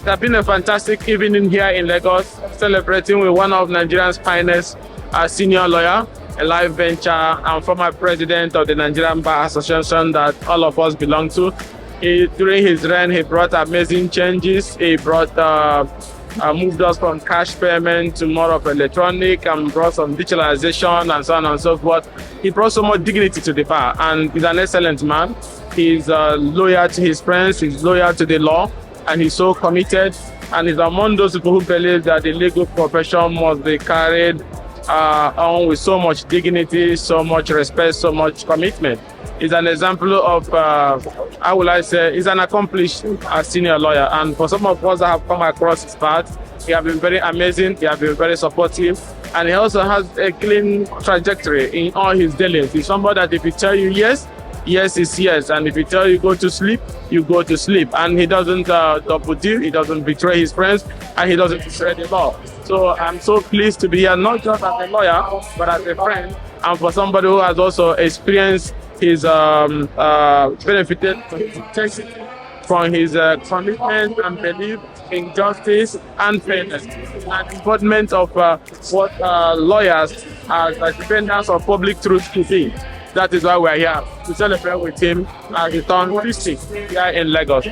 has been a fantastic evening here in Lagos, celebrating with one of Nigeria's finest senior lawyer, a live venture and former president of the Nigerian Bar Association that all of us belong to. During his reign, he brought amazing changes. He brought moved us from cash payment to more of electronic and brought some digitalization and so on and so forth. He brought so much dignity to the bar, and he's an excellent man. He's loyal to his friends, he's loyal to the law, and he's so committed. And he's among those people who believe that the legal profession must be carried on with so much dignity, so much respect, so much commitment. He's an example of, how will I say, he's an accomplished senior lawyer. And for some of us that have come across his path, he has been very amazing, he has been very supportive, and he also has a clean trajectory in all his dealings. He's somebody that if he tell you yes, yes is yes, and if he tell you go to sleep, you go to sleep. And he doesn't double deal, he doesn't betray his friends, and he doesn't betray the law. So I'm so pleased to be here, not just as a lawyer, but as a friend, and for somebody who has also experienced his benefited from his commitment and belief in justice and fairness, and important of what lawyers as defenders of public truth should be. That is why we're here to celebrate with him as he turns 50 here in Lagos.